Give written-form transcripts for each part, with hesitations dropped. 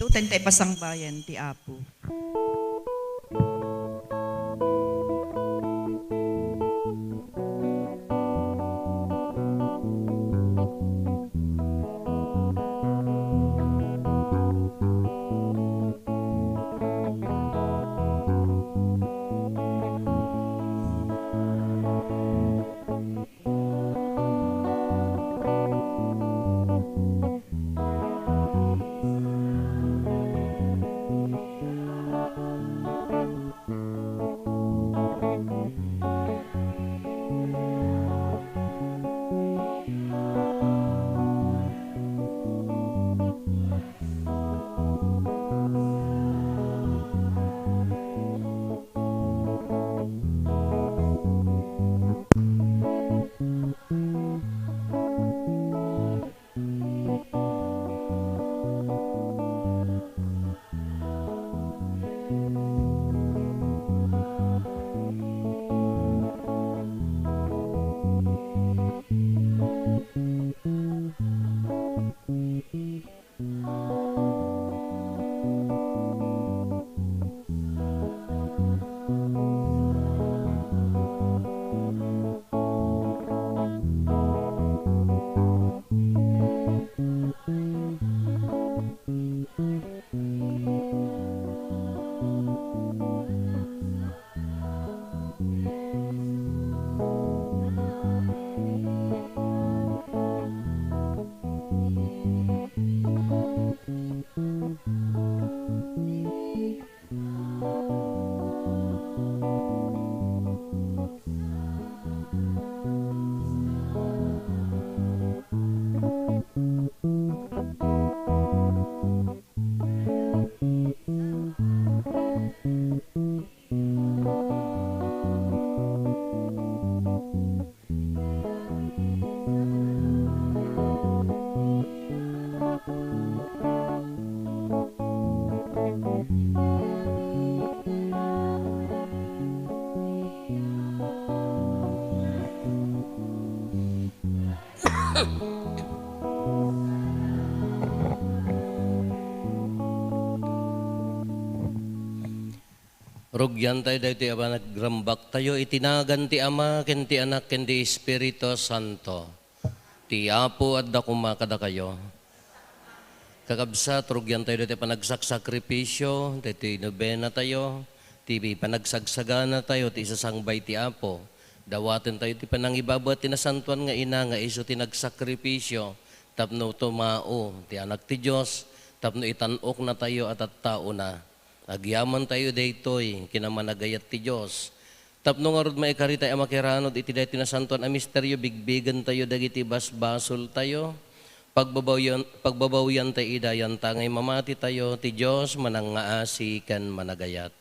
Tutan tayo pasang bayan ti Apo. Rugyan tayo dahito ama nagrambak tayo, itinagan ti Ama, ken ti Anak, ken ti Espiritu Santo. Ti Apo at dakuma kada kayo. Kakabsat, rugyan tayo dahito panagsakripisyo, dahito nobena tayo, ti panagsagsagana tayo, ti isasangbay ti Apo. Dawatin tayo ti panangibabat, ti nasantuan nga ina, nga iso ti nagsakripisyo, tapno tumao, ti Anak ti Diyos, tapno itanok na tayo at tao na. Agyaman tayo daytoy kinamanagayat ti Dios. Tapno nga rod maikarita ay makiranod iti daytoy na santuan a misteryo bigbigan tayo dagiti basbasol tayo. Pagbabawyan tayo idayan tangay mamati tayo ti Dios manangaasi ken managayat.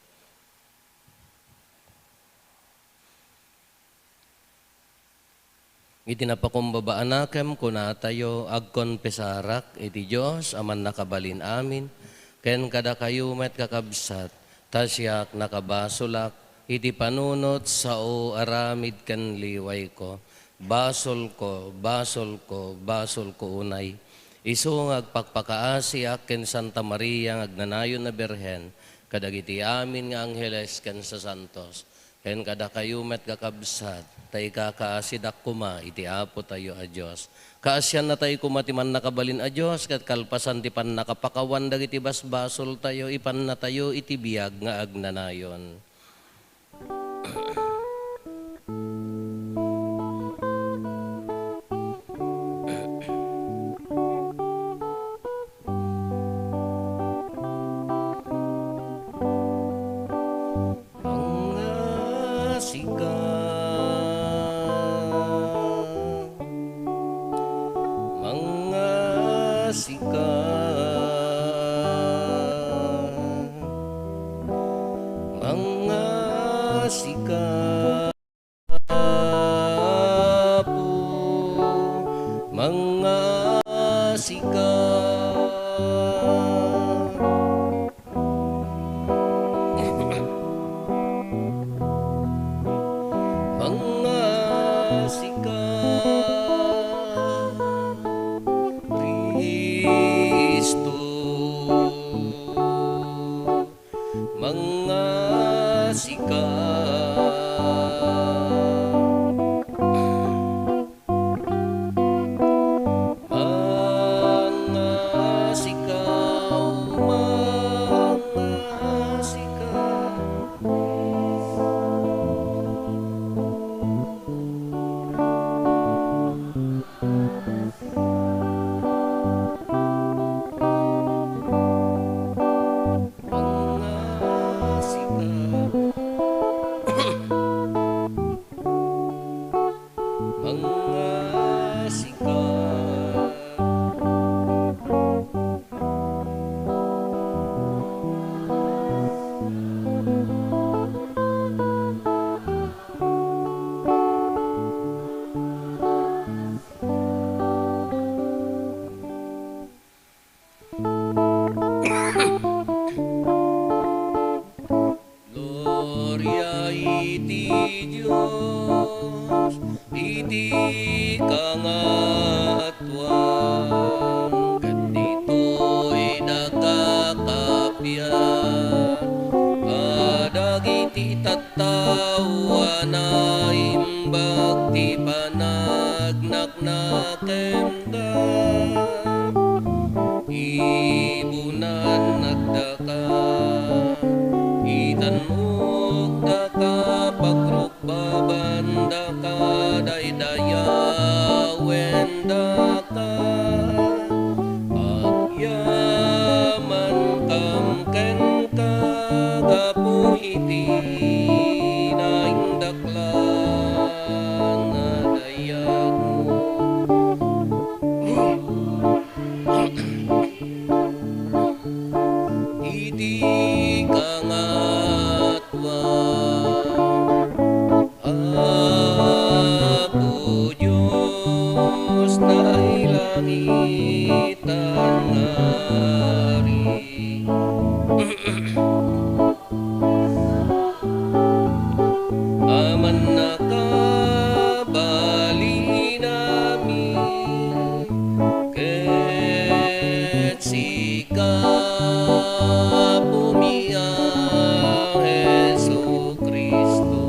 Iti napakumbabaan kuna tayo agkonpesarak iti Dios aman nakabalin amin. Ken kada kayo met kakabsat, tasyak nakabasulak, iti panunot sao aramid ken liway ko. Basol ko, basol ko, basol ko unay. Isu ngagpakpakaasi ken Santa Maria agnanayon na Berhen, kadagiti amin nga angheles ken sa santos. Ken kada kayo met kakabsat, tay kakaasidak kuma, iti Apo tayo a Diyos. Kaasyan na tayo kumatiman nakabalin a Diyos, kat kalpasan ti pan nakapakawan dagiti basbasol tayo, ipan na tayo iti biyag nga agnanayon. Kristo Diyos, iti kangatwan, kadito'y nagkakapyan, kadagiti tattawa na imbag ti panagnaknakemda, ibunan nagdaka, itanok daka, pagrukbaban daka, daydayawen daka, agyaman kamken ka, gapu iti naindaklan na dayag mo. Iti kangatwan, Apo Diyos na ilangitan ngari. Aman nakabali namin, ket sika pumiyang Hesu Kristo,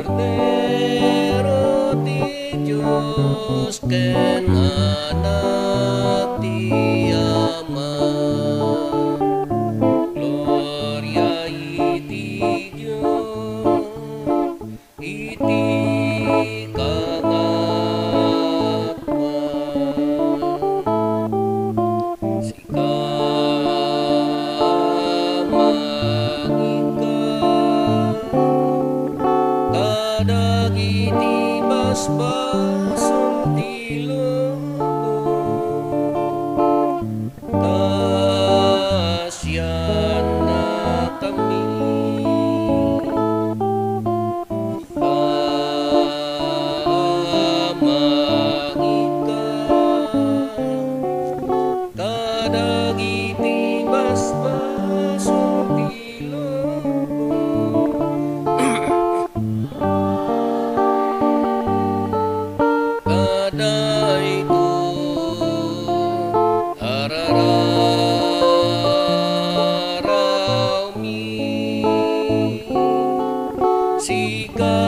Cordero ti Diyos, ken anak ti Ama, gloria iti Diyos, iti kangatwan, sika kadagiti basbason ti loob, tasyan na kami, kadagiti basbason ti loob, kadayto arararaw mi, sika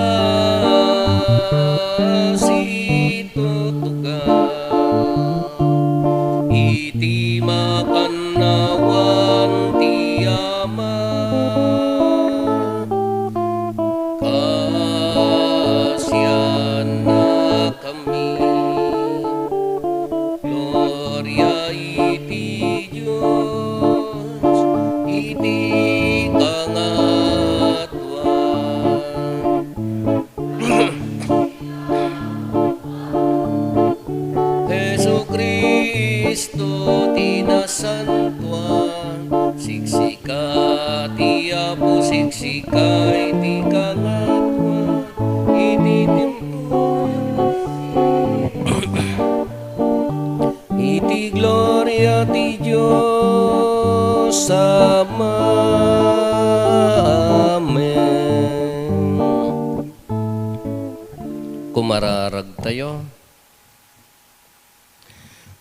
situtugan, iti makanawan ti Ama, kasyan na kami, gloria iti Diyos, iti kangatwan. Hesu Kristo tinasantuan, siksika ti Apo, siksika iti kangatwan, iti timpuyan, iti gloria ti Diyos Ama. Amen. Kumararag tayo.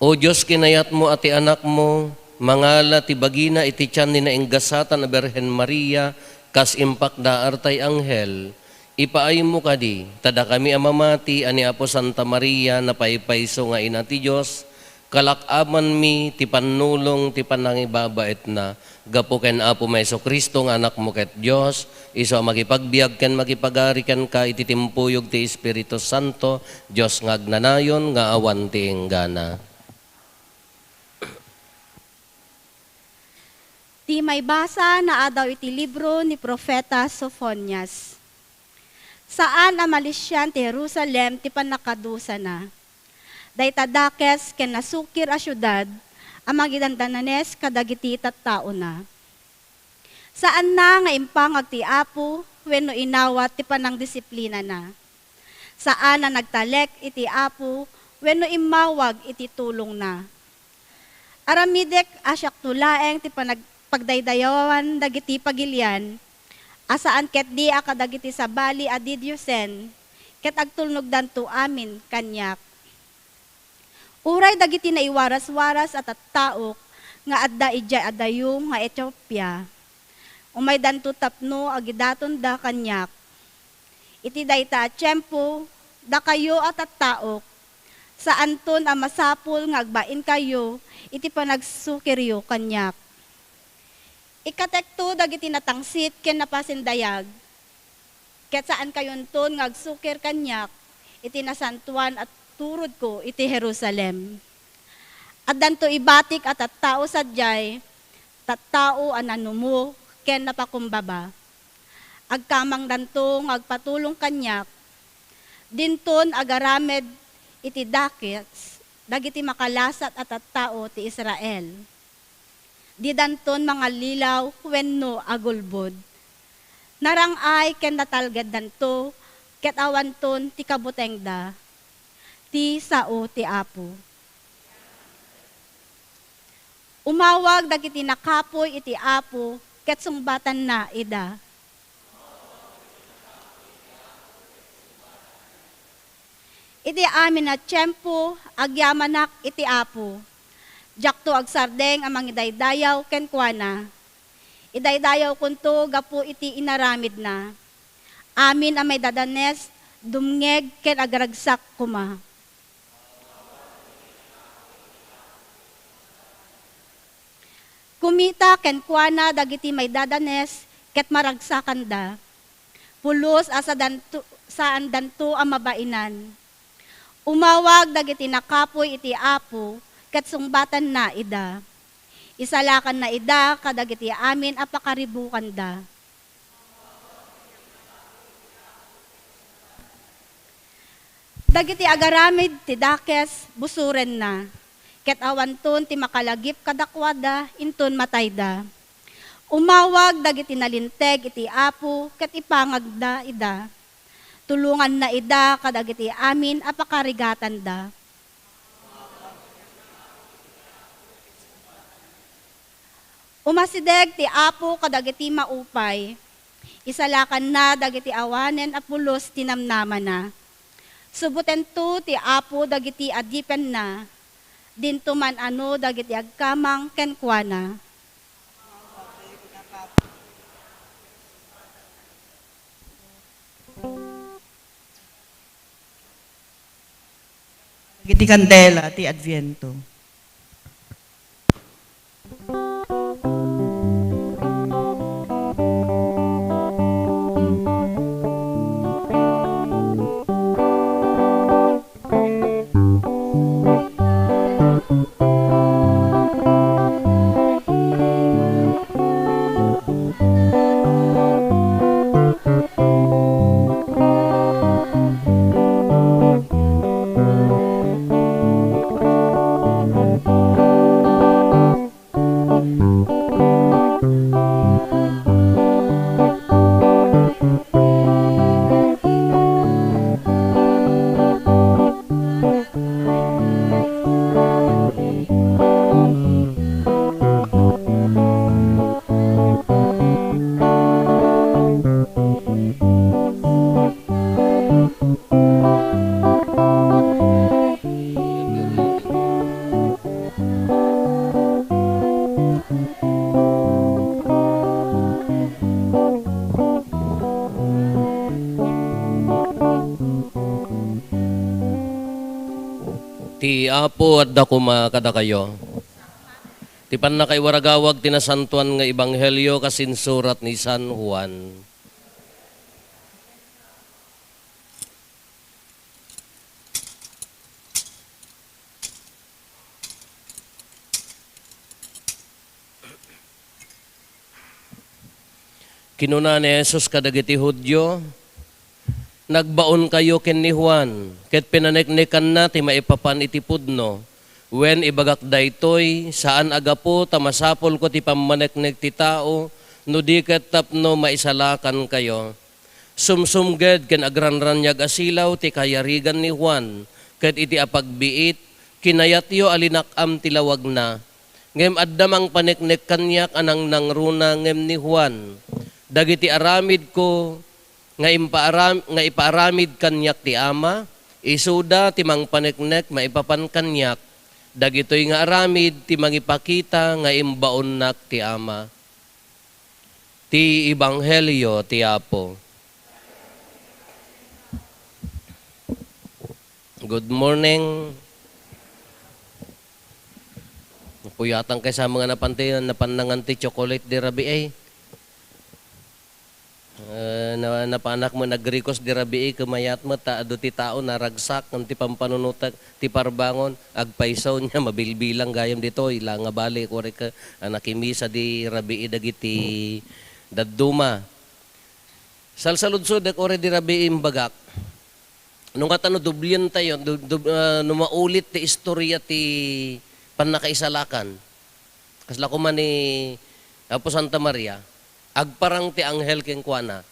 O Diyos, kinayat mo ati anak mo, mangala ti bagina iti tiyan ni nainggasatan na Berhen Maria, kas impak daar tay anghel, ipaay mo kadi, tada kami amamati, ani Apo Santa Maria, na paipaiso nga ina ti Diyos, kalakaman mi, ti panulong, ti panangibabait na, gapo ken Apo Meso Kristo, nga anak mo ket Diyos, iso makipagbiag ken makipagari ken ka, iti timpuyog ti Espiritu Santo, Diyos nga agnanayon, nga awan ti enggana. Di may basa na adaw iti libro ni Propeta Sophonias. Saan amalisyan ti Jerusalem ti panakadusa na. Daytadakes ken nasukir a syudad, amagidandanes kadagiti tattao na. Saan na nga impangag ti Apo, wenno inawat ti panangdisiplina na. Saan na nagtalek iti Apo, wenno imawag iti tulong na. Aramidek asyak tulaeng ti pagdaydayawan dagiti pagilian, asaan ket di akadagiti sabali adidyosen, ket agtulnog danto amin kanyak. Uray dagiti naiwaras-waras at taok, nga adda ijay adayong nga Ethiopia. Umay danto tapno agidaton da kanyak. Iti dayta at tiyempo, da kayo at taok, saan ton ang masapul nga agbain kayo, iti panagsukiryo kanyak. Ikatekto dagiti natangsit ken napasindayag, ket saan kayon ton nga agsukir kanyak, iti nasantuan at turod ko iti Jerusalem. At danto ibatik at tattao sadyay, tattao ananumo ken napakumbaba. Agkamang danto agpatulong kanyak, dinton agaramed iti dakets, dagiti makalasat at tattao ti Israel. Di danton mga lilaw wenno agulbod. Narangay ken natalgad danto, ket awanton ti kabutengda, ti sao ti Apo. Umawag dagiti nakapoy iti Apo, ket sungbatan na ida. Iti amin na tiyempo, agyamanak iti Apo. Jakto agsardeng amang idaydayaw ken kuana. Idaydayaw kunto gapu iti inaramid na. Amin amay dadanes, dumngeg ken agragsak kuma. Kumita ken kuana dagiti may dadanes, ket maragsakan da. Pulos asa danto, saan danto ang mabainan. Umawag dagiti nakapoy iti Apo, ket sungbatan na ida. Isalakan na ida kadagiti amin apakaribukan da. Dagiti agaramid ti dakes busuren na, ket awanton ti makalagip kadakwada inton matayda. Umawag dagiti nalinteg iti Apo, ket ipangagda ida. Tulungan na ida kadagiti amin apakarigatan da. Umasideg ti Apo kadagiti maupay, isalakan na dagiti awanen a pulos tinamnaman na. Subuten to ti Apo dagiti adipen na, dinto man ano dagiti agkamang kenkwana. Dagiti kandela ti Adviento. Ti Apo at dakuma kada kayo. Ti pan na kay waragawag tinasantuan nga ebanghelyo kasinsurat ni San Juan. Kinuna ni Jesus kadagiti Hudyo, nagbaon kayo ken ni Juan, ket pinaneknekan na ti maipapan iti pudno. Wen ibagak daytoy, saan agapo tamasapol ko ti pammaneknek ti tao, no di ket tapno maisalakan kayo. Sumsumged ken agranranyag asilaw ti kayarigan ni Juan, ket iti apagbiit, kinayatyo alinakam tilawag na. Ngem addamang paneknek kanyak anang nangruna ngem ni Juan. Dagiti aramid ko nga ipaaramid kanyak ti Ama, isuda ti mang paneknek maipapan kanyak. Dagitoy nga aramid ti mangipakita nga imbaon nak ti Ama. Ti Ebanghelyo ti Apo. Good morning. Puyatan kay sa mga napanangan ti chocolate di rabi ay. Napanak mo nagrikos di rabi kumayat mo ta adu ti tao naragsak ng ti pampanunutak ti parbangon agpaisaw niya mabilbilang gayam dito ila nga bali ko ka nakimisa di rabi dagiti dadduma salsaludsod ak ore di rabi imbagak nung katano dublyan tayo numaulit ti istorya ti panakaisalakan kasla ko man ni Apo Santa Maria agparang ti anghel ken kuana.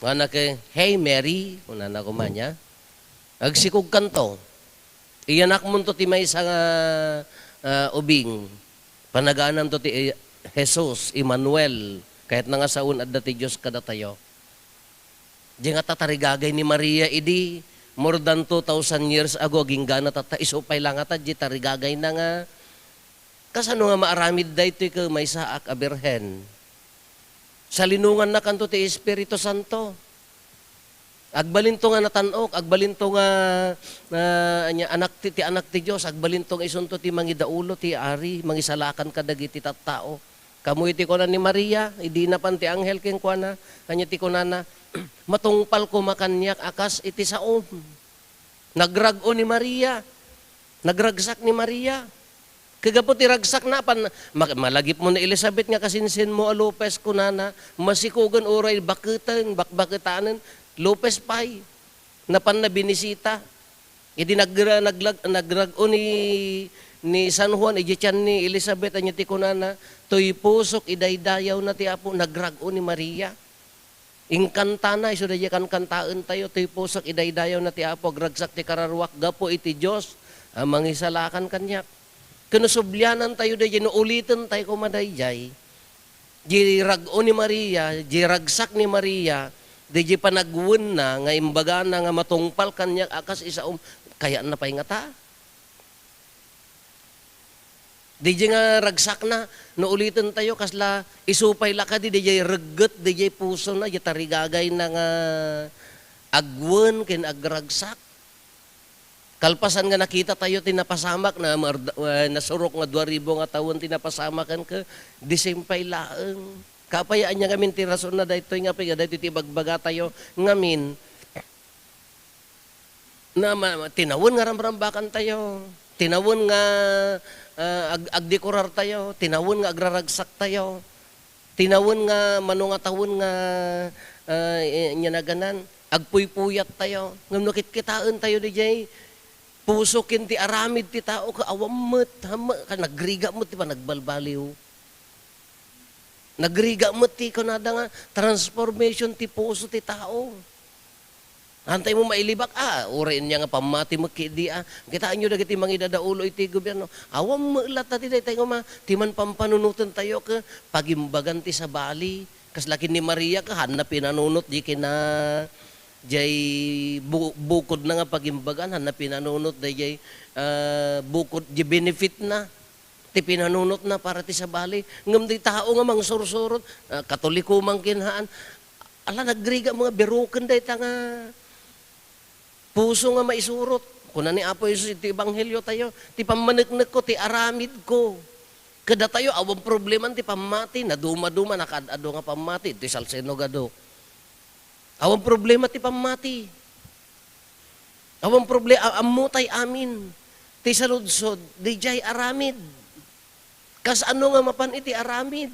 Ngana ke, hey Mary, kunana ko man niya. Agsikog kanto. Iyanak mo to ti may nga ubing. Panaganam to ti Jesus, Emmanuel. Kahit nga saun adda ti Diyos kada tayo. Di nga tatarigagay ni Maria idi. More than 2,000 years ago, ginggana tata isupay lang ata, di tarigagay na nga. Kasano nga maaramid da ito ka may saak a birhen. Sa linungan na kanto ti Espiritu Santo. Agbalinto nga natanok, agbalinto nga anak ti anak ti Dios, agbalinto nga isunto ti mangidaulo ti ari, mangisalakan kadagiti tattao. Kamu iti ko na ni Maria, idi na pan ti anghel ken kuana, kanya ti kunana, matungpal ko makanyak akas iti saom. Nagrag-o ni Maria. Nagragsak ni Maria. Kagapot iragsak na pan malagip mo na Elizabeth nga kasinsin mo a Lopez kunana masikugan oray baketen bakbaketanen Lopez pay napan na binisita idi nagrag-o ni San Juan ijechan ni Elizabeth anya ti kunana toy pusok idaydayaw na ti Apo nagrag-o ni Maria ingkantana isu da kan kantaan tayo toy pusok idaydayaw na ti Apo agragsak ti kararwak gapo iti Dios mangisalakan kanyak kinusubyanan tayo da no ulitin tayo kumadayjay. Jirag-o ni Maria, jiragsak ni Maria, di panagwun na, nga imbaga na nga matungpal kanya akas isa kaya na pa'y nga ta. Di nga ragsak na, no ulitin tayo, kasla isupay laka di reget, di puso na, di tarigagay na nga agwun, kin agragsak. Kalpasan nga nakita tayo tinapasamak na nasurok nga 2,000 nga taon tinapasamakan ka disimpay laeng. Kapayaan niya ngamin ti rason na dayto nga piga dayto ti bagbaga tayo ngamin na tinawon nga ramrambakan tayo. Tinawon nga agdekorar tayo, tinawon nga agraragsak tayo. Tinawon nga manunga tawon nga nyanaganan, agpuy-puyat tayo. Ngam nakitkitaan tayo DJ. Pusokin ti aramid ti tao ka awammet hama ka nagriga mo ti pa nagbalbaliw. Nagriga mo ti kunada nga transformation ti puso ti tao. Antay mo mailibak urain niya nga pamati mo kidi Kitaan nyo dagiti mangidadaulo iti gobyerno. Awam melat ti tayo ma ti man pampanunutan tayo ka pagimbagan ti sa bali. Kaslakin ni Maria ka hanap pinanunot di kina jay bukod na nga pagimbagan na pinanunot da jay bukod jay benefit na ti pinanunot na para ti sa bali ngam di tao nga mang sursurot katoliko mang kinhaan ala nagriga mga beruken day ta nga puso nga maisurot kuna ni Apo Jesus iti Ebanghelyo tayo ti pamaneknek ko ti aramid ko kada tayo awang problema ti pamati na duma-duma nakadado nga pamati ti salseno gado. Awang problema ti pamati. Awang problema amutay amin. Ti saludsod di jay aramid. Kas ano nga mapan iti aramid.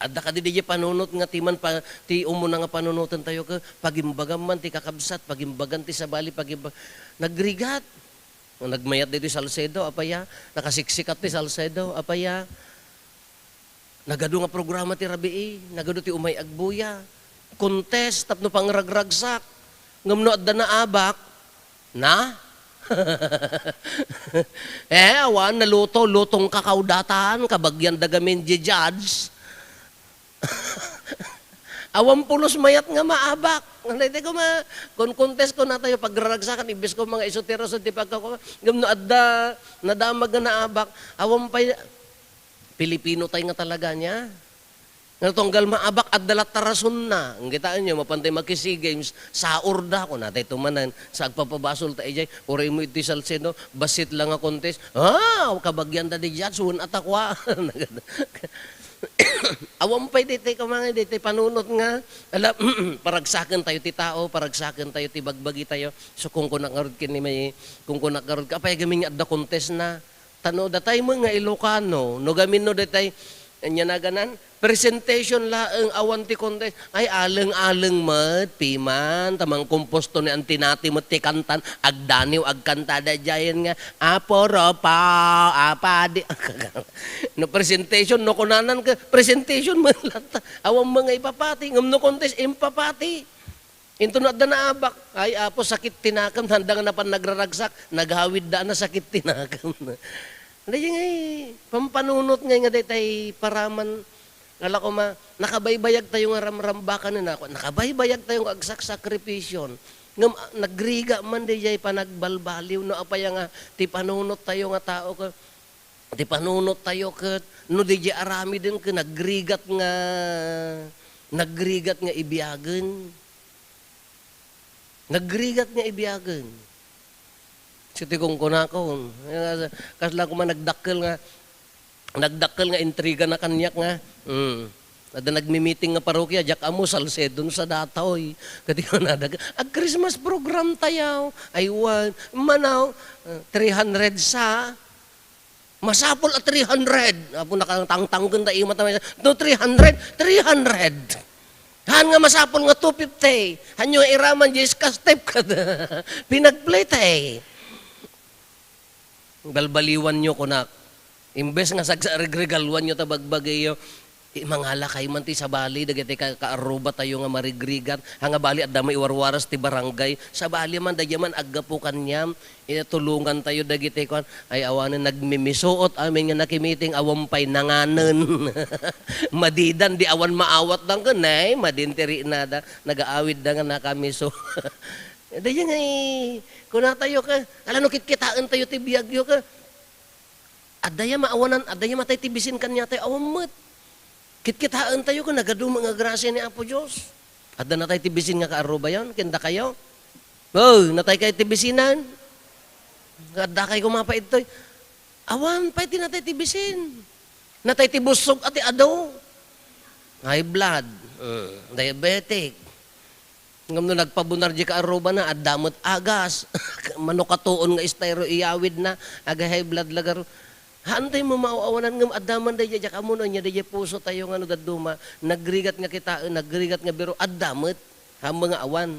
Adda ka di jay panunot nga timan pa ti umuna nga panunutan tayo ka pagimbagan man ti kakabsat, pagimbagan ti sabali, nagrigat. Nagmayat dito Salcedo, apaya, nakasiksikat ti Salcedo, apaya. Nagado nga programa ti Rabii, nagado ti Umay Agbuya. contest tapno pangragragsak. Ngam no adda na abak na awan naluto lutong kakaudataan kabagyan dagamin di judge. Awan pulos mayat nga maabak. Hindi ko kung contest ko na tayo pagraragsakan, ibis ko mga isotero sa tipag ko, gamno adda, nadamag nga naabak, awan pa, Pilipino tayo nga talaga niya. Nga tonggal maabak at dalat tarason na. Ang kitaan nyo, mapantay magkisi games, sa urda ko natay tumanan, sa agpapabasol tayo jay, oray mo iti salseno, basit lang nga contest, kabagyan da di judge, suwan atakwa. Awam pa'y dito ka mga dito, panunot nga, alam, paragsakan tayo ti tao, paragsakan tayo ti bagbagi tayo. So kung kunakarod ka ni may, kung kunakarod ka, apay gaming adda contest na, tano, datay mo nga Ilocano, no gamin no datay, anya na ganan, presentation laeng awan ti contest, ay aleng-aleng mat, piman, tamang komposto ni antinati mo ti kantan, agdaniw, agkantada jayan nga, aporo pa, apadi, no presentation, no kunanan ka, presentation mo lata, awang mga ipapati, ngam no contest, impapati. Into na na abak, ay apo sakit tinakam, handang na pan nagraragsak, naghawid da na sakit tinakam. Hindi nga pampanunot nga day paraman, ngala ko nakabaybayag tayo nga ramrambakan na ako, nakabaybayag tayo nga agsak sakripisyon. Ngam nagriga man day panagbalbaliw, no apaya nga, ti panunot tayo nga tao ka, ti panunot tayo ka, no di arami din ka, nagrigat nga ibiyagan. Nagrigat nga ibiyagan. Siti kong kunakon. Kasla ko nagdakkel nga intriga na kanyak nga. Ada nagmi-meeting nga parokya, jak amo Salcedon sa datoy. Kati ko nadag, Christmas program tayaw. Aywan, manaw, 300 sa, masapol at 300. Apo nakatangtanggan tayo mata. No, 300. Han nga masapol nga 250. Hanyo iraman Jessica step ka na. Pinagplay tayo. Balbaliwan nyo kunak. Imbes nga sagregalwan nyo tabagbagayo, mangala kay man ti sa bali, dagiti kaaruba tayo nga marigrigan, hanga bali at damay warwaras ti barangay, sa bali man, dagyaman aggapukan niyam, tulungan tayo dagiti kwan, ay awanan nagmimisuot, amin nga nakimiting, awampay nanganan, madidan, di awan maawat lang ka, nay, madintiri na da, nag-aawid da nga nakamiso. Dahil nga kung tayo ka, alam no kitkitaan tayo ti biyagyo ka, adaya maawanan, adaya matay tibisin kanya tayo, awamat. Kitkitaan tayo ka, nagado mga grasya ni Apo Diyos. Adda na tayo tibisin nga kaaruba yan, kenda kayo. Oh, natay kayo tibisinan. Adda kayo kumapait tayo. Awan, pa'y tinatay tibisin. Natay tibusog ati adaw. High blood, diabetic. Ngam no nagpabunar di ka aruba na, adamot agas, manukatuon nga styro iyawid na, aga high blood lagaro. Hantay mo mauawanan ngam adaman da jajak amuno nya da puso tayo nga no daduma, nagrigat nga kita, nagrigat nga biro, adamot, ha mga awan.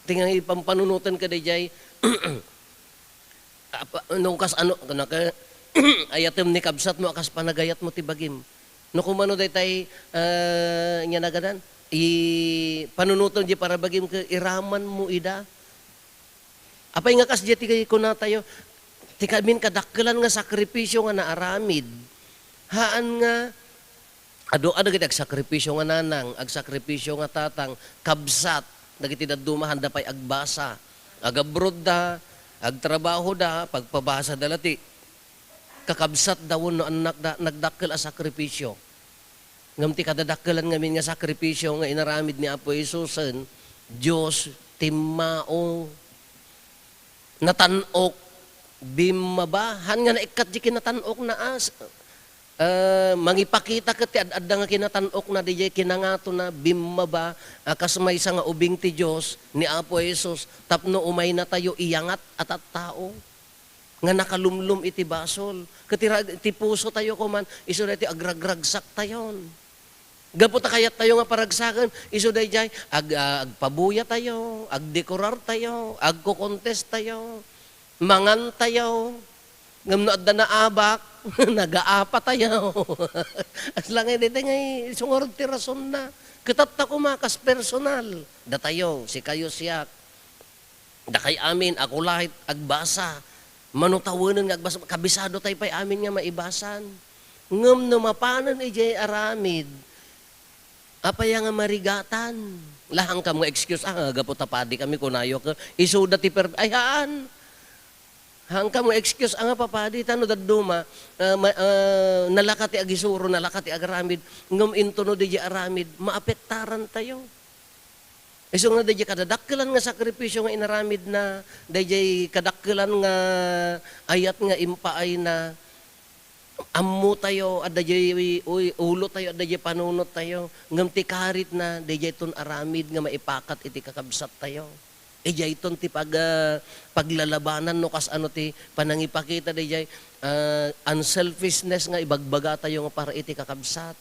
Tingang ipampanunutan ka da jay, nung kas ano, ayatem ni kabsat mo, akas panagayat mo tibagim. No kumano day tay, nya nagadan, panunuton di para bagim ka iraman mo ida. Apay nga kas di kay kuna tayo, ti kamin kadakkelan nga sakripisyo nga naaramid. Haan nga ado gid ag sakripisyo nga nanang, ag sakripisyo nga tatang, kabsat dagiti daddumahan da pay agbasa, agabrod da, agtrabaho da, pagpabasa dalati. Kakabsat dawon no anak da nagdakkel a sakripisyo. Ngam ti kadadakkelan ngamin nga sakripisyo nga inaramid ni Apo Jesusen, Dios timmao natanok bimabahan nga naikat di kinatanok na as mangipakita ket ti adda nga kinatanok na di kinangato na bimaba akas may nga ubing ti Dios ni Apo Jesus tapno umay na tayo iyangat at tao nga nakalumlum iti basol ketira ti puso tayo kuman isu ti agragragsak tayon. Gaputa kayat tayo nga paragsakan, iso day jay, agpabuya tayo, agdekorar tayo, agko-contest tayo, mangan tayo, ngamno adda na abak, nagaapa tayo. As lang dito nga, sungorod ti rason na. Kitatta ko makas personal. Datayo, si kayo siyak. Da kay amin, ako lahit agbasa. Manutawanan nga agbasa. Kabisado tayo pa'y amin nga maibasan. Ngam no mapanan ijay aramid. Apaya nga marigatan. Lahang ka mga excuse, gapo tapadi kami kunayo ka. Isuda ti ayaan. Hang ka mga excuse, nga papadi, tano daduma, nalakati agisuro, nalakati agaramid, ngam intuno di aramid, maapektaran tayo. So nga di kadadakkelan nga sakripisyo nga inaramid na, di kadakkelan nga ayat nga impaay na, ammo tayo, at ulo tayo, at panunot tayo, ngam ti karit na, di ton aramid nga maipakat iti kakabsat tayo. Ijay ton ti paglalabanan no kas ano ti panangipakita di unselfishness nga ibagbaga tayo nga para iti kakabsat.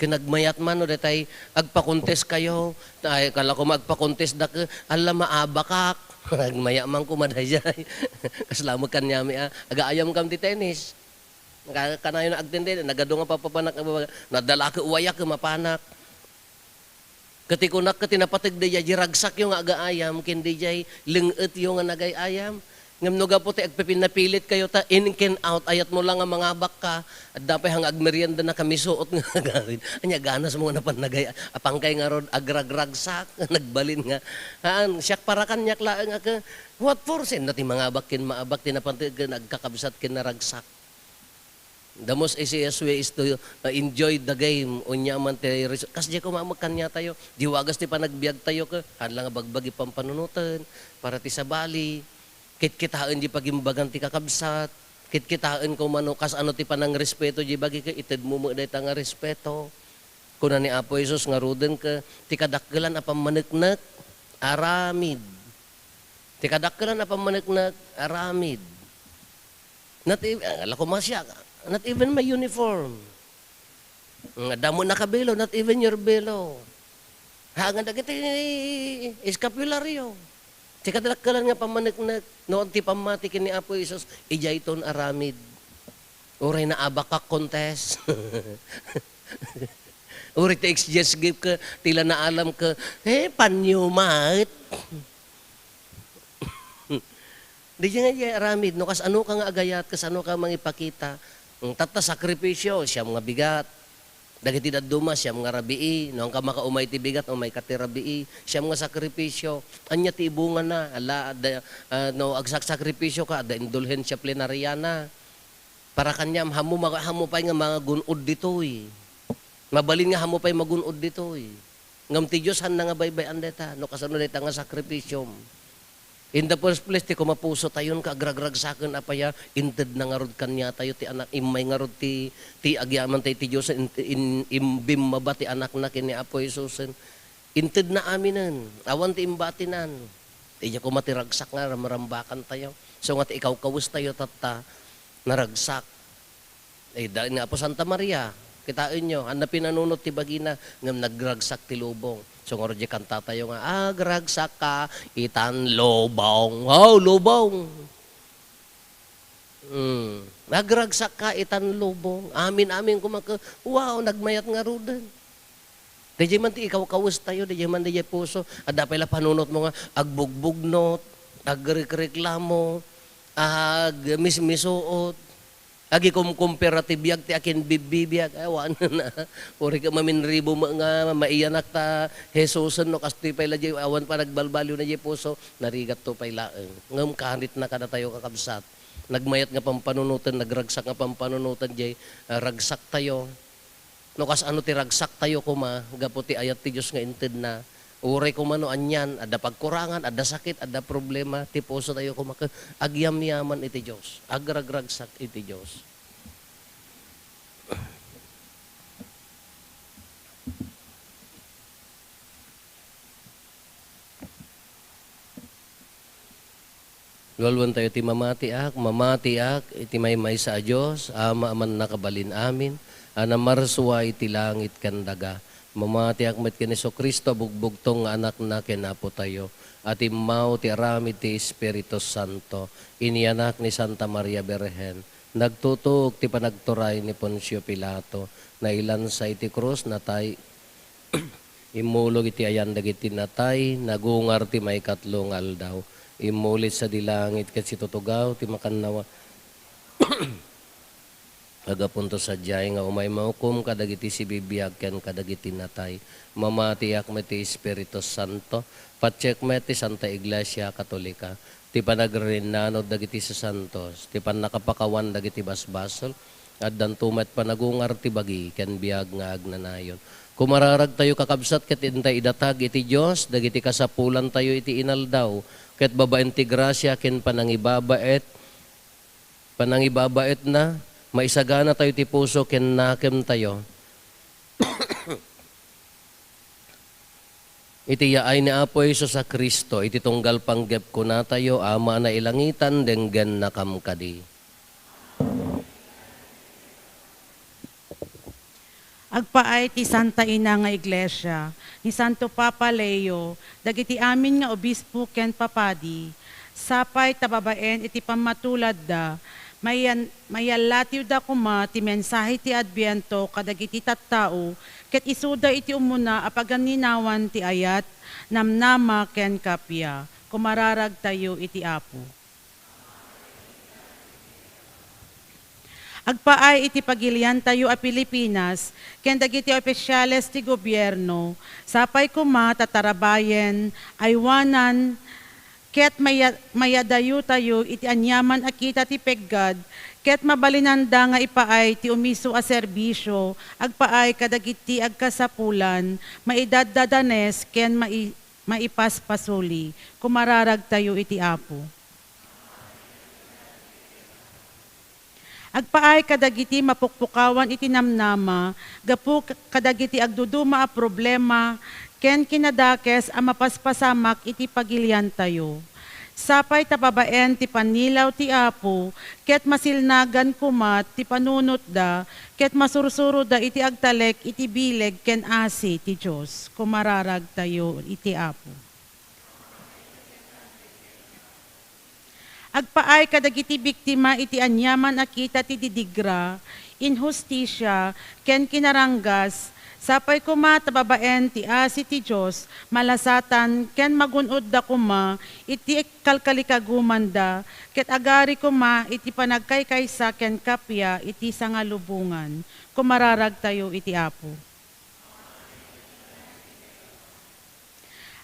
Kinagmayat man no detay agpakontes kayo, ay kala ko magpakontes dak ala maabakak. Nagmaya man ko madayay. Kaslamod kanyami agaayam kam ti tennis. Kanayo na agtende nagado nga papapanak nadala ka uwaya ka mapanak. Katikunak ka tinapatig di jay ragsak yung agaayam, kindi jay linget yung nagayayam. Ngam no gapo ti agpipinapilit kayo ta in can out, ayat mo lang ang mga baka, at dapay hang agmerienda na kami suot nga gawin. Anya ganas mo na pan nagay, apangkay nga rod agragragsak, nagbalin nga. Haan, siyak para kanyak laang ka, what for sin? Nati mga bakin maabak, tinapantig nagkakabsat kinaragsak. The most easiest way is to enjoy the game. Unya man tayo. Kasi di ko mamakan niya tayo. Diwagas ti panagbiag tayo ka. Hadlang bagbagi pampanunutan. Para ti sa bali. Kitkitaan di pagimbagan ti kakabsat. Kitkitaan ko manukas ano ti panang respeto. Di bagi ka ited mo mo dahi nga respeto. Kuna ni Apo Jesus nga ruden ka. Ti kadakkelan apang maneknek. Aramid. Ti kadakkelan apang maneknek. Aramid. Alam ko masya ka. Not even my uniform. Damo na kabelo, not even your belo. Hanggang dagiti eskapularyo. Tikadalakalan nga pamaniknak, noon ti pamati kini Apo Isos, ijay ton aramid. Uray na abakak contest. Uray ti exchange gift ka, tila na alam ka, panyumat. Di nga aramid, no, kas ano ka nga agayat, kas ano ka mangipakita. Tata sakripisyo, siyam nga bigat. Dagiti daduma, siyam nga rabii. No, ang ka makaumay ti bigat, umay ka ti rabii. Siyam nga sakripisyo. Anya ti ibungan na. No, agsak sakripisyo ka, da indulhensya plenariana. Para kanyam, hamo pa nga mga gunod ditoy. Mabalin nga hamo pa magunod ditoy. Ngam ti Diyos, han na nga baybay andeta. No, kasano deta nga sakripisyo. In the first place, ti kumapuso tayon ka, agragragsakan apaya, inted na nga rod kanya tayo, ti anak, imay nga rod ti agyaman tayo ti Diyos, imbim maba ti anak na kini Apo Jesusen. Inted na aminan, awan ti imbatinan. Iya ko matiragsak nga, marambakan tayo. So nga ti ikaw kawus tayo tata, naragsak. Dahil nga po Santa Maria, kitain nyo, hanapin nanunot ti bagina, ngam nagragsak ti lubong. So nga rin kanta tayo nga, agragsak ka, itan lubong. Oh, lubong. Nagragsak ka, itan lubong. Amin kumaka, wow, nagmayat nga rudan. Diyay man ti ikaw kawus tayo, diyay man diyay puso. At dapay la panunot mo nga, agbugbugnot, agreklamo, agmismisuot. Agi kumpera ti biyag ti akin bibibiyag. Awan na. Uri ka maminribo nga maiyanak ta Jesusen no kasti pay la jay awan pa nagbalbalyo na jay puso. Narigat to pay laeng. Ngam kanit na kada tayo kakabsat. Nagmayat nga pampanunutan, nagragsak nga pampanunutan jay ragsak tayo. No kas ano ti ragsak tayo kuma, gapo ti ayat ti Dios nga inted na. Uray ko mano anyan, ada pagkurangan, ada sakit, ada problema, ti puso tayo kumaka, agyam-yaman iti Diyos, agragragsak iti Diyos. Lulwan tayo ti mamati ak, iti may sa Diyos, ama aman nakabalin amin, anamarsuwa iti langit kandaga. Mamati akmat kiniso Kristo, bugbugtong anak na kinapo tayo. At imaw ti aramid ti Espiritu Santo, inianak ni Santa Maria Berhen. Nagtutog ti panagturay ni Poncio Pilato, na ilan sa iti krus na tay Imulog iti ayan dagiti natay, nagungar ti may katlong aldaw. Imulit sa dilangit ket si tutugaw ti makannawa. Agapunto sa jay nga umay maukum kadagiti si bibiyag ken kadagiti natay. Mamatiyak met ti Espiritu Santo. Patsek met ti Santa Iglesia Katolika. Ti panagrinanod dagiti sa santos. Ti panakapakawan dagiti basbasol. At dantumet panagungar ti bagi ken biag nga agnanayon. Kumararag tayo kakabsat ket intay idatag iti Dios dagiti kasapulan tayo iti inaldaw ket babaen ti grasya ken panangibabaet na maisagana tayo ti puso ken nakem tayo. Iti yaay ni Apo Hesus sa Kristo iti tunggal panggep ko na tayo ama na ilangitan denggen nakamkadi. Agpaay ti Santa Ina nga Iglesia, ni Santo Papa Leo, dagiti amin nga obispo ken papadi, sapay tababaen iti pamatulad da, mayalatiw da kuma ti mensahe ti Adbiento kadagiti tattao, ket isuda iti umuna apaganinawan ti ayat, namnama ken kapya, kumararag tayo iti Apo. Agpaay iti pagilian tayo a Pilipinas, ken dagiti opisyales ti gobyerno, sapay kuma tatarabayen, aywanan, ket mayadayo tayo iti anyaman akita ti peggad, ket mabalinanda nga ipaay ti umiso a serbisyo, agpaay kadagiti agkasapulan, maidaddadanes, ken maipaspasuli, kumararag tayo iti Apo. Agpaay kadagiti mapukpukawan iti namnama, gapu kadagiti agduduma a problema, ken kinadakes a mapaspasamak iti pagilian tayo. Sapay tababaen ti panilaw ti Apo, ket masilnagan kumat ti panunot da, ket masursuro da iti agtalek iti bileg ken asi ti Diyos. Kumararag tayo iti Apo. Agpaay kadagiti biktima iti anyaman akita ti didigra, inhustisya, ken kinaranggas, sapay kuma tababaen ti asi ti Diyos, malasatan, ken magunod da kuma, iti kalkalikaguman da, ket agari kuma, iti panagkaykaysa, ken kapya, iti sangalubungan. Kumararag tayo iti Apo.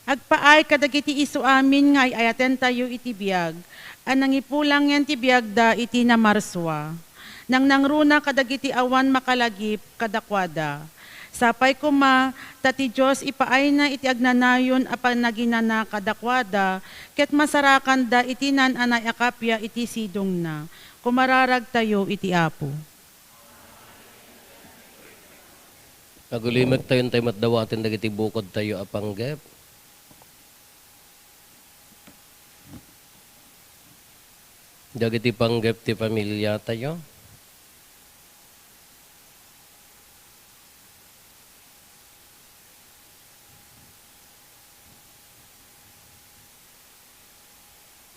Agpaay kadagiti isu amin nga ayaten tayo iti biag, anang ipulang yan ti biagda iti na marswa. Nang nangruna kadagiti awan makalagip kadakwada. Sapay kuma, tati Diyos ipaay na iti agnanayon apan naginana kadakwada, ket masarakan da iti nan anay akapya iti sidong na. Kumararag tayo iti Apo. Agulimek tayo tayo matdawatin dagiti bukod tayo apanggep. Dagiti panggep ti pamilya tayo.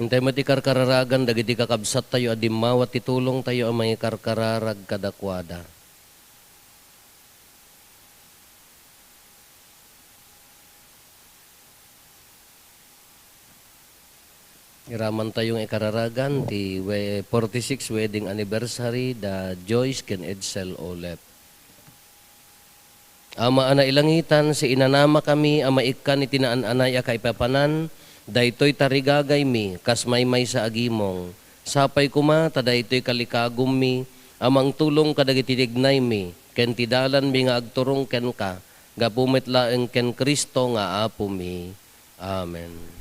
Hintay mo ti karkararagan, dagiti kakabsat tayo, adimawat titulong tayo ang mga karkararag kadakwada. Iraman tayong ikararagan ti 46 wedding anniversary da Joyce ken Edsel Olep. Ama ana ilangitan si inanama kami ama ikkan iti naan-anay akay papanan daytoy tarigagay mi kas may sa agimong. Sapay kuma ta daytoy kalikagum mi amang tulong kadagiti tignay mi ken tidalan mi nga agturong ken ka gapumit laeng ken Kristo nga Apo mi. Amen.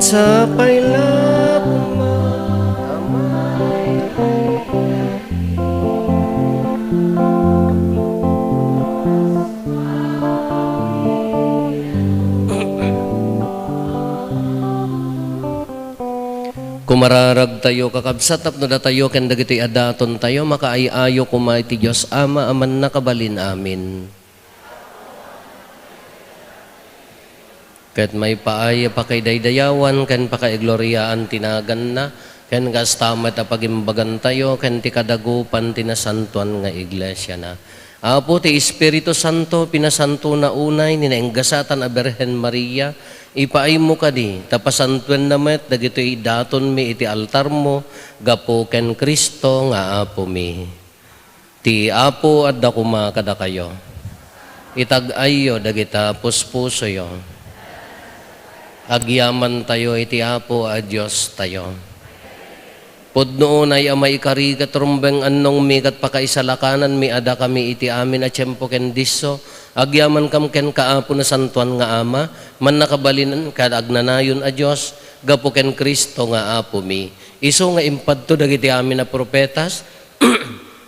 sa pailapuma. Kumararag tayo kakabsat tapno da tayo ken dagiti adaton tayo makaayayo kumaiti Dios Ama aman nakabalin amin. Ket may paaya pa kay daydayawan ken pakaigloriaan tinagan na ken gastamet a pagimbagan tayo ken ti kadagupan tinasantuan nga iglesia na. Apo ti Espiritu Santo pinasanto na unay ni naenggasatan a Birhen Maria ipaay mo kadi tapasantuen na met dagitoy daton mi iti altar mo gapo ken Kristo nga apo mi. Ti apo adda kuma kada kayo. Itag-ayo dagita puspusoyo. Agyaman tayo iti apo a Dios tayo. Pudnoon ay amay karigat rumbeng annong mi kat pakaisalakanan mi ada kami iti amin a tiyempo ken disso. Agyaman kam ken kaapo na santuan nga ama man nakabalinan kad agnanayon a Dios gapo ken Kristo nga apo mi. Isu nga impadto dagiti amin a propetas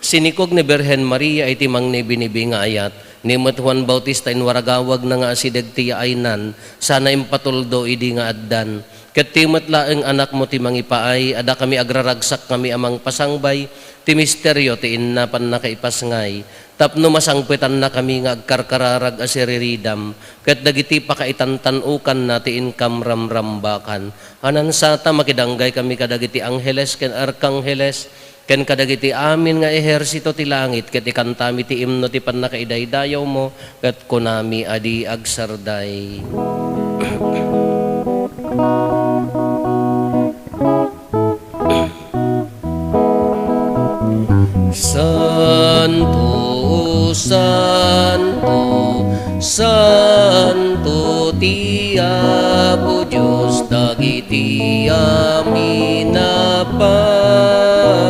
sinikog ni Birhen Maria iti mangni binibi nga ayat ni Juan Bautista in waragawag na nga asideg ti aynan sana impatuldo idi nga addan. Ket timet laeng anak mo ti mangipaay ada kami agraragsak kami amang pasangbay ti misteryo ti innapan na kaipasngay tapno masangpetan na kami nga agkarkararag asiriridam ket dagiti pakaitantanukan na ti inkam ramrambakan anan sata makidanggay kami kadagiti angheles ken arkangheles ken kadagiti amin nga ehersito ti langit ket ikantami ti imno ti pannakaidaydayaw mo ket kunami adi agsarday. Santo, Santo, Santo ti Apo Dios dagiti amin a parswa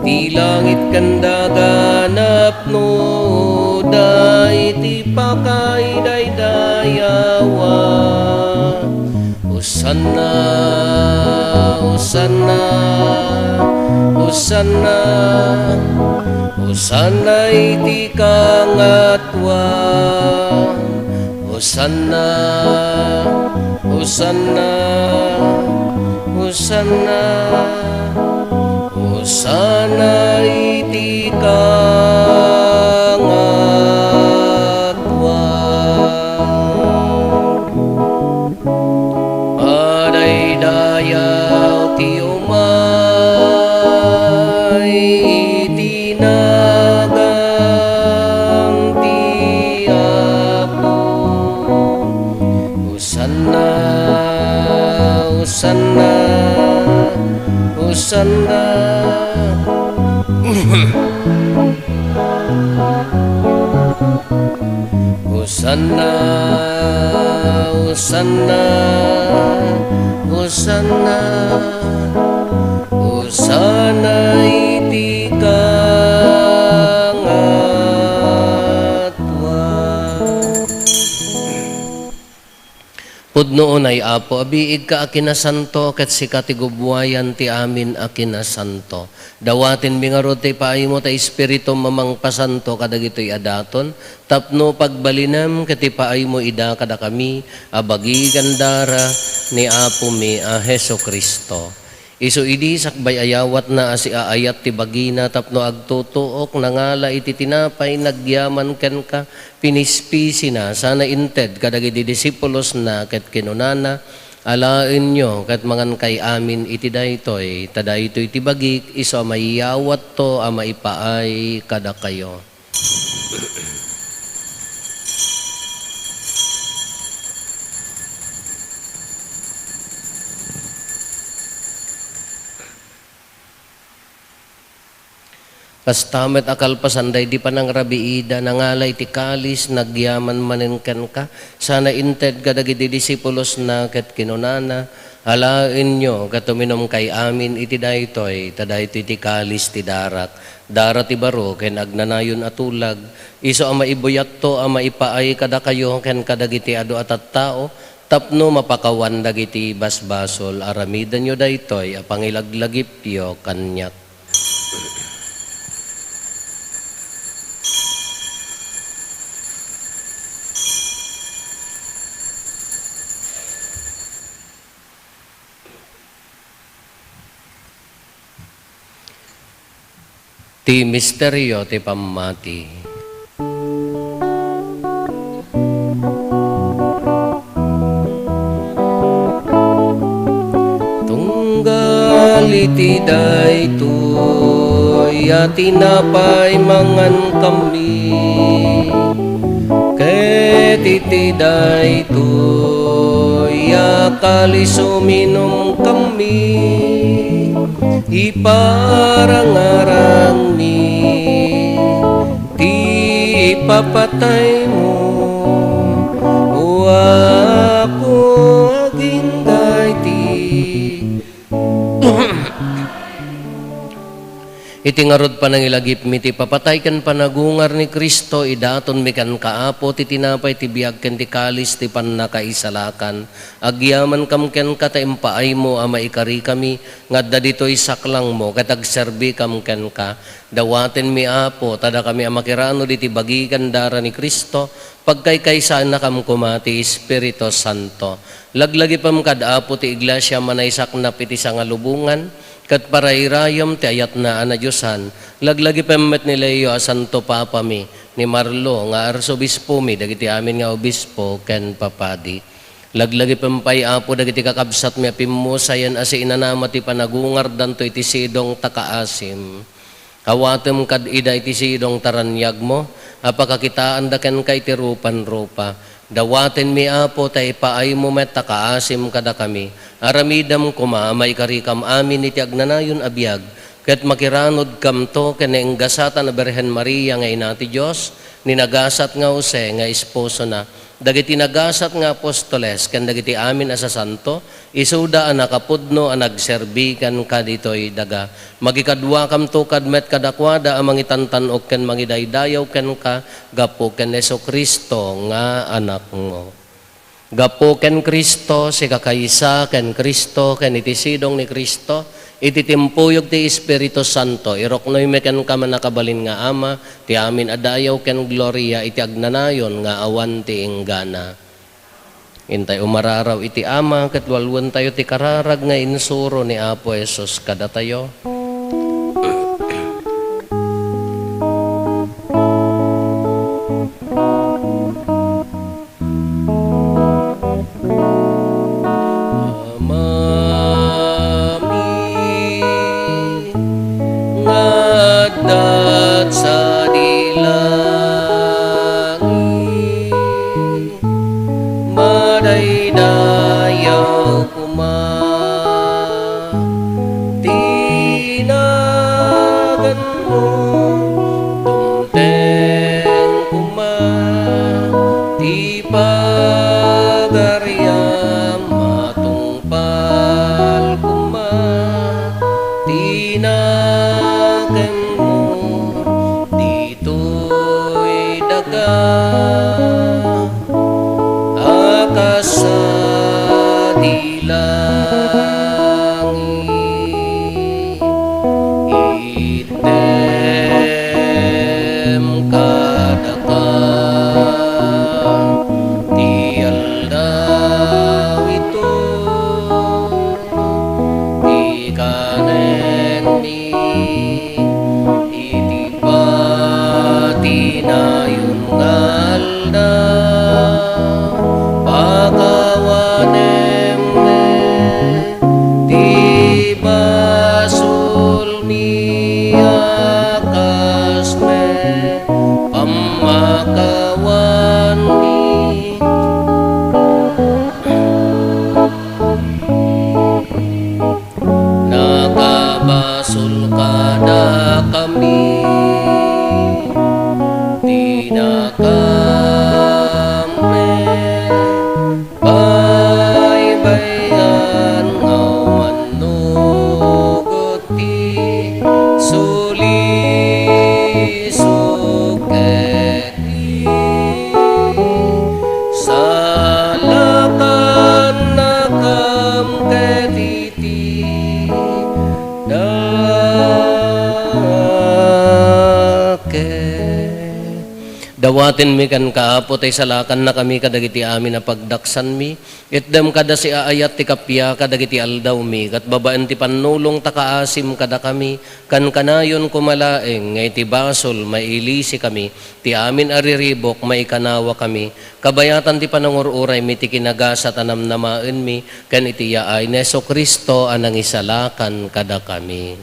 ti langit ken daganap no dayti pakaidaydaywa Hosanna Hosanna Hosanna Hosanna iti kangatwa Hosanna Hosanna Hosanna Hosanna iti kangatwa Adaydayaw ti umay itinagang ti Apo Hosanna Hosanna Hosanna Hosanna Hosanna Hosanna Hosanna iti kangatwa Pudnoon ay Apo abiig ka akinasanto ket sikatigubwayan ti amin akinasanto dawatin bingarod ti paay mo ta espiritu mamang pasanto kadagitoy adaton tapno pagbalinam ket ti paay mo ida kada kami abagi gandara ni Apo mi a Hesu Kristo isu idi sakbay ayawat na asi aayat ti bagina tapno agtutuok nangala iti tinapay nagyaman ken ka pinispisi na sana inted kadagiti disipulos na ket kinunana alaen nyo ket mangan kay amin iti daytoy tadaytoy ti bagik isu mayawat to a maipaay kada kayo. Kastamet akal pasanday di panang rabiida nangalay ti kalis nagyaman manenken ka sana inted kadagiti disipulos na ket kinunana alaen nyo katuminom kay amin iti daytoy tadaytoy ti kalis ti darak darati baro ken agnanayon atulag iso ama ibuyat to ama ipaay kada kayo ken kadagiti adu atat tao tapno mapakawan dagiti basbasol aramidan yo daytoy a pangilaglagip yo kanyak. Ti misteryo ti pamati. Tunggal iti daytoy a tinapay mangan kami ket iti daytoy a kalis uminom kami iparangarang ni ti ipapatay mo o ako aging dayti itingarod pa nang ilagip mi ti papatay kan panagungar ni Kristo idaton mi kan kaapo ti tinapay ti biag ken ti kalis ti pannakaisalakan agyaman kam ken kata impaay mo ama ikari kami ngadda ditoy saklang mo ket agserbi kam ken ka dawaten mi apo tada kami amakirano diti bagikan dara ni Kristo pagkaykaysaan na kam kumati Espiritu Santo laglagi pam kad apo ti iglesia manaysak na piti sangalubungan kat parairayom ti ayat na anadyosan, laglagi pemet ni Leo a Santo Papa mi, ni Marlo nga arsobispo mi, dagiti amin nga obispo, ken papadi. Laglagi pempay apo dagiti kakabsat mi apimusayan asi inanama ti panagungar danto iti sidong takaasim. Kawatem kad ida iti sidong taranyag mo, apakakitaan da ken kay ti rupan-rupa. Dawaten mi apo tay paay mo met takaasim kada kami. Aramidam kumamay karikam amin iti agnanayon abiyag. Ket makiranod kam to ken enggasatan a Birhen Maria nga ina ti Dios ni nagasat nga Jose nga esposo na. Dagiti nagasat nga apostoles ken dagiti amin asa santo isuda a nakapudno a nagserbi ken kaditoy daga. Magikadwa kam to kadmet kadakwada a mangitantanog ken mangidaydayaw ken ka gapo ken Jesucristo nga anak mo. Gapo ken Kristo si kakaysa ken Kristo ken iti sidong ni Kristo iti timpuyog ti Espiritu Santo iroknoy meken ka manakabalin nga ama ti amin adayaw ken gloria iti agnanayon nga awan ti inggana. Intay umararaw iti ama ket walwen tayo ti kararag nga insuro ni Apo Jesus kada tayo. Sa dilangit madaydayaw kuma tinagan mo tumteng kuma di pagaryam matungpal kuma tinagan akasa dilangit item kadaka tialdaw ito ikanen mi iti patinayon ngalda pakawanem ti basul mi akas me pamakawan mi nakabasul kada kami tinakame baybayan ngaw manugoti sulit Dawatin mi kan kaapo tay salakan na kami kadagiti amin na pagdaksan mi. Itdem kada si aayat ti kapya kadagiti aldaw mi. Kat babaan ti panulong takaasim kada kami. Kan kanayon kumalaeng ngay ti basol mailisi kami. Ti amin ariribok maikanawa kami. Kabayatan ti panangururay mi ti kinagasa tanam namaen mi. Kan iti yaay na Hesus Kristo anang isalakan kada kami.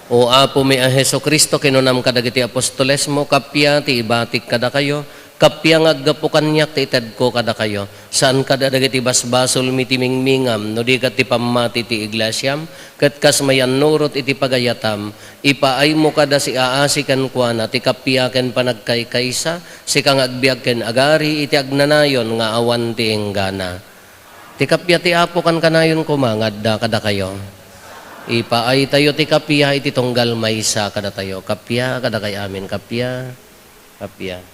O apo mi a Hesus Kristo kinunam kadagiti apostoles mo kapya ti ibatik kada kayo kapya nga aggapukan niyak ti ited ko kada kayo saan kada dagiti basbasol mi ti mingmingam no di kat ti pamati ti iglesyam ket kas mayan nurot iti pagayatam ipaay mo kada si aasikan kuana ti kapya ken panagkaykaysa si kang agbiag ken agari iti agnanayon nga awan ti enggana ti kapya ti apo kan kanayon kumangad da kada kayo. Ipaay tayo ti kapya iti tunggal maysa kada tayo. Kapya kada kay amin. Kapya. Kapya.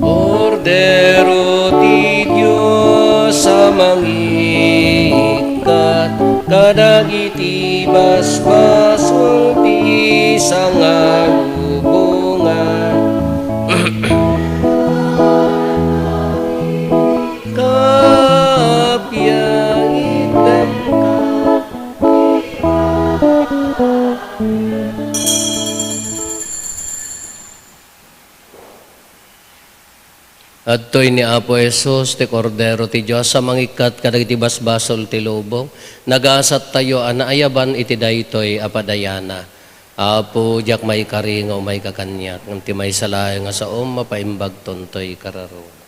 Cordero ti Dios sa mangikat kadagiti basbasol ti sangalubungan kapya item Adtoy ni Apo Jesus, ti Cordero ti Diyos, sa mangikat kadagiti basbasol ti lubong, nagasat tayo anaayaban iti daytoy apadayana. Apo, diyak may karingaw, may kakanyak, ti may salay nga sa mapaimbag tontoy kararo.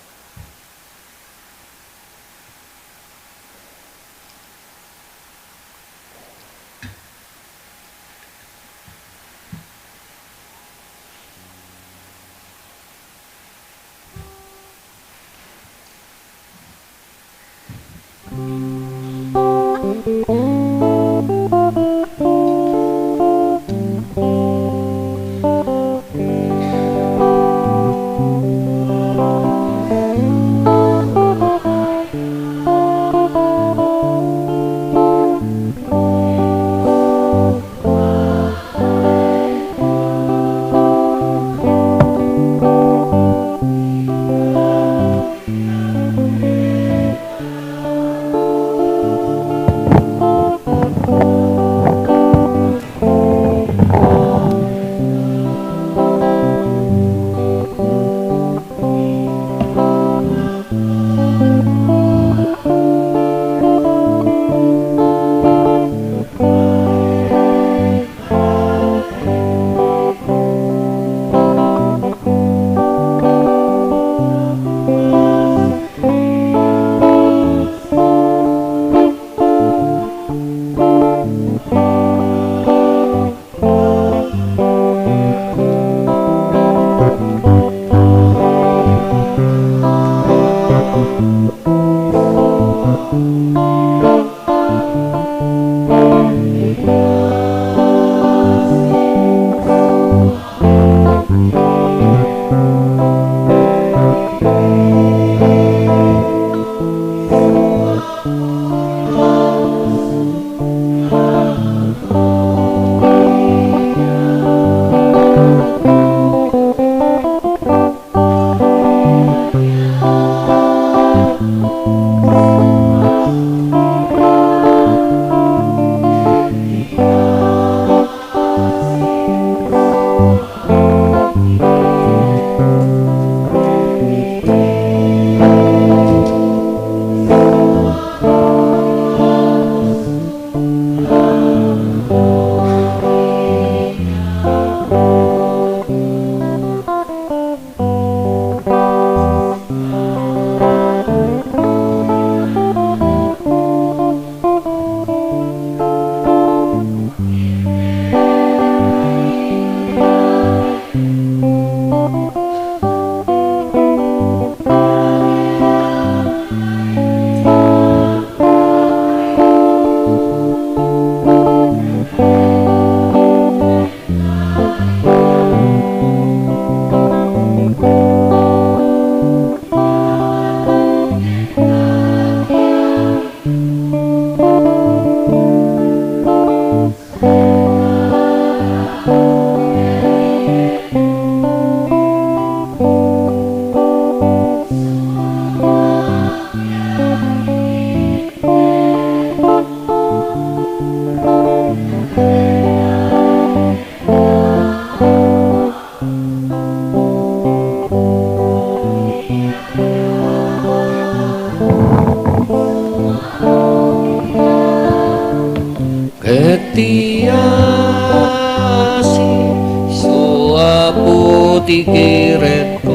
ti kiret ko,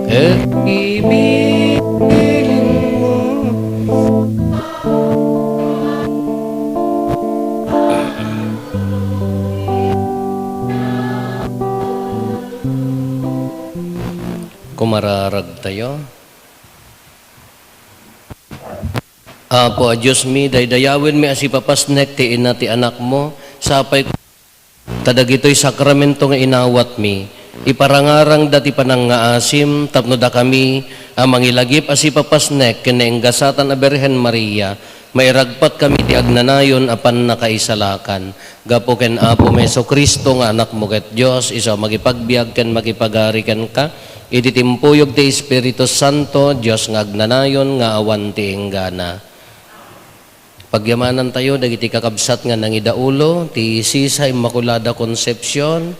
ket ibigin mo. Kumararag tayo. Apo, Diyos mi, daydayawin mi asipapasnek ti ina ti anak mo, sapay ko kadagitoy sakramento nga inawat mi, iparangarang dati panang nga asim, tapno da kami, mangilagip asipapasnek, kinaenggasatan a Berhen Maria, mairagpat kami ti agnanayon apan nakaisalakan. Gapo ken Apo Meso Kristo nga anak mo ket Diyos, isa magipagbiag ken magipagari ken ka, iti timpuyog ti Espiritu Santo, Diyos nga agnanayon nga awan ti enggana. Pagyamanan tayo, dagiti kakabsat nga nangidaulo, ti Sisa Immaculada Concepcion,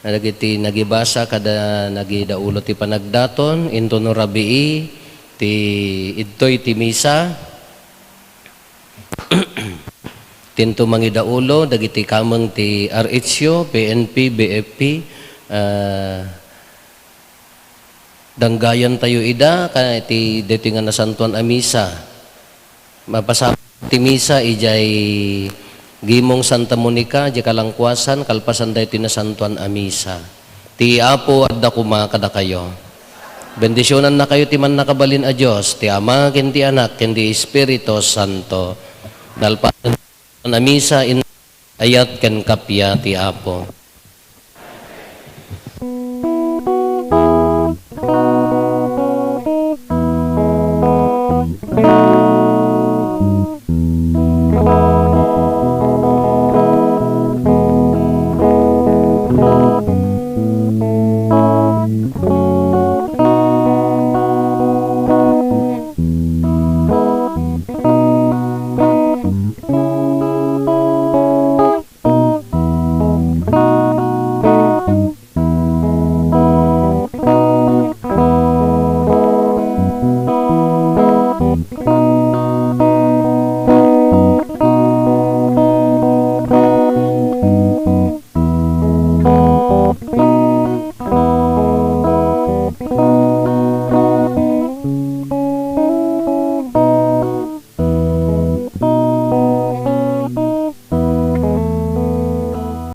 dagiti nagibasa kada nagidaulo ti panagdaton, into no rabii, ti idtoy ti misa, tinto mangidaulo, dagiti kameng ti RHO, PNP, BFP, danggayan tayo ida, kaya ti dito nga nasantuan a misa. Mapasa ti misa ijay gimong Santa Monica, di kalangkwasan, kalpasan dahi ti nasantuan a misa. Ti Apo adda kuma kada kayo. Bendisyonan na kayo ti man nakabalin a Diyos, ti Ama, ken ti Anak, ken ti Espiritu Santo. Dalpasan a misa in ayat ken kapya ti Apo.